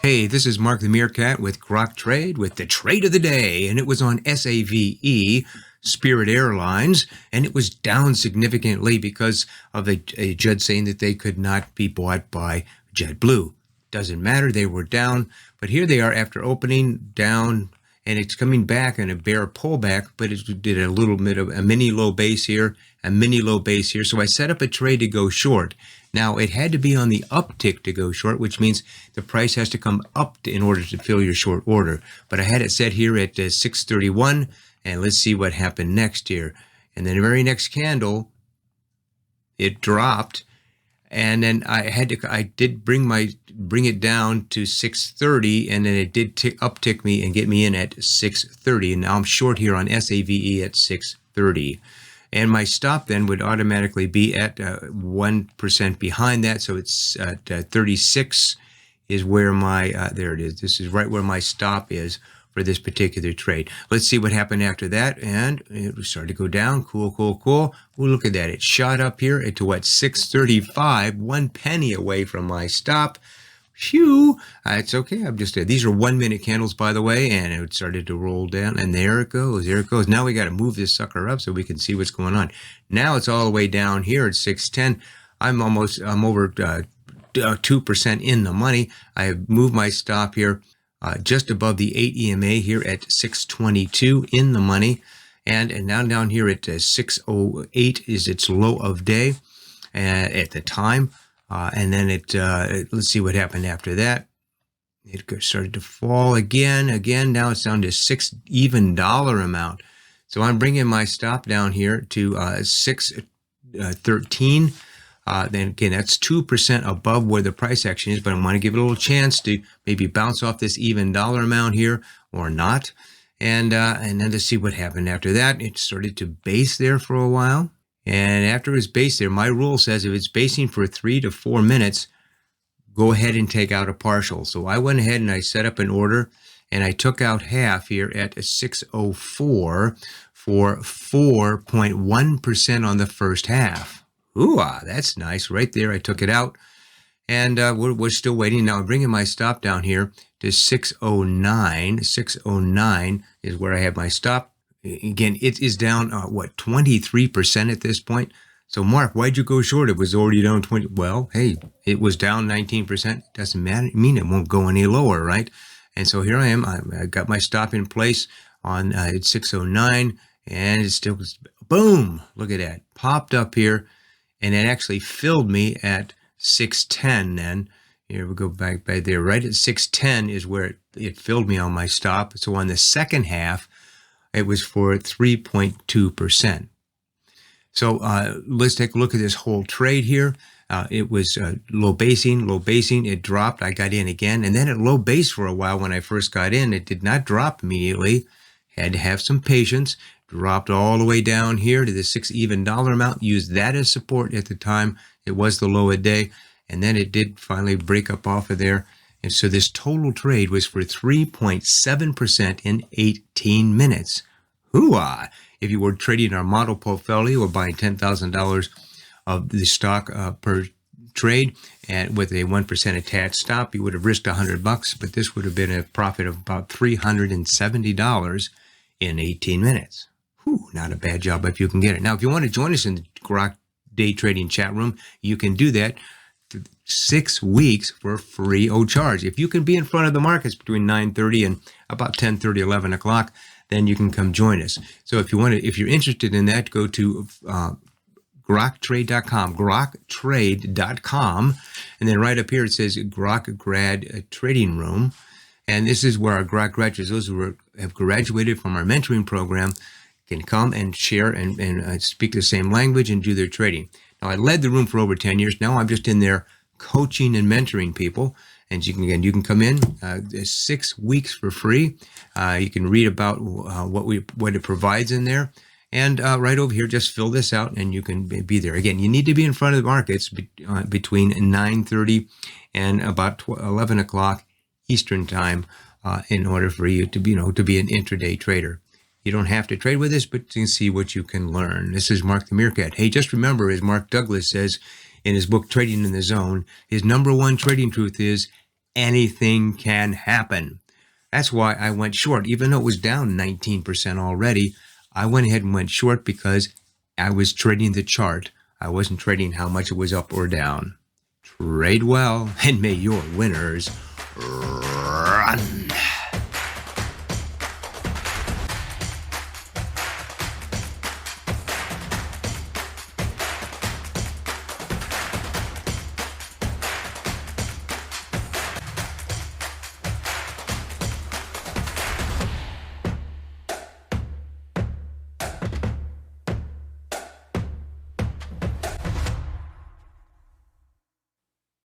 Hey, this is Mark the Meerkat with Grok Trade with the trade of the day, and it was on SAVE, Spirit Airlines, and it was down significantly because of a judge saying that they could not be bought by JetBlue. Doesn't matter, they were down, but here they are after opening down, and it's coming back in a bear pullback, but it did a little bit of a mini low base here, a mini low base here, so I set up a trade to go short. Now, it had to be on the uptick to go short, which means the price has to come up in order to fill your short order. But I had it set here at 631, and let's see what happened next here. And then the very next candle, it dropped, and then I did bring it down to 630, and then it did uptick me and get me in at 630, and now I'm short here on SAVE at 630. And my stop then would automatically be at 1% behind that. So it's at 36 is where my, there it is. This is right where my stop is for this particular trade. Let's see what happened after that. And it started to go down. Cool, cool, cool. Well, look at that. It shot up here to what, 635, 1 penny away from my stop. Phew, it's okay. I'm just, these are 1 minute candles, by the way, and it started to roll down, and there it goes. There it goes. Now we got to move this sucker up so we can see what's going on. Now it's all the way down here at 610. I'm over 2% in the money. I have moved my stop here just above the 8 EMA here at 622 in the money, and now down here at 608 is its low of day at the time. And then let's see what happened after that. It started to fall again. Now it's down to $6 even dollar amount. So I'm bringing my stop down here to 613. Then again, that's 2% above where the price action is, but I want to give it a little chance to maybe bounce off this even dollar amount here or not. And then to see what happened after that. It started to base there for a while. And after it's based there, my rule says if it's basing for 3 to 4 minutes, go ahead and take out a partial. So I went ahead and I set up an order, and I took out half here at 604 for 4.1% on the first half. Ooh, that's nice right there. I took it out, and we're still waiting. Now I'm bringing my stop down here to 609. 609 is where I have my stop. Again, it is down, 23% at this point. So, Mark, why'd you go short? It was already down 20. Well, hey, it was down 19%. Doesn't matter. Mean it won't go any lower, right? And so here I am. I got my stop in place on at 609, and it still was, boom, look at that. Popped up here, and it actually filled me at 610 then. Here we go back by there. Right at 610 is where it filled me on my stop. So on the second half, it was for 3.2%. So let's take a look at this whole trade here. It was low basing. It dropped. I got in again. And then it low base for a while when I first got in. It did not drop immediately. Had to have some patience. Dropped all the way down here to the $6 even dollar amount. Used that as support at the time. It was the low of day. And then it did finally break up off of there. And so this total trade was for 3.7% in 18 minutes. Hoo-ah! If you were trading our model portfolio or buying $10,000 of the stock per trade and with a 1% attached stop, you would have risked $100, but this would have been a profit of about $370 in 18 minutes. Whew, not a bad job if you can get it. Now, if you want to join us in the Grok Day Trading chat room, you can do that. 6 weeks for free of charge. If you can be in front of the markets between 9:30 and about 10:30, 11 o'clock, then you can come join us. So if you're interested in that, go to groktrade.com, groktrade.com, and then right up here it says Grok Grad Trading Room, and this is where our Grok graduates, those who have graduated from our mentoring program, can come and share and speak the same language and do their trading. Now, I led the room for over 10 years. Now I'm just in there coaching and mentoring people. And you can come in 6 weeks for free. You can read about what it provides in there. And right over here, just fill this out and you can be there. Again, you need to be in front of the markets between 9:30 and about 11 o'clock Eastern time in order for you to be an intraday trader. You don't have to trade with us, but you can see what you can learn. This is Mark the Meerkat. Hey, just remember, as Mark Douglas says in his book, Trading in the Zone, his #1 trading truth is anything can happen. That's why I went short. Even though it was down 19% already, I went ahead and went short because I was trading the chart. I wasn't trading how much it was up or down. Trade well, and may your winners run.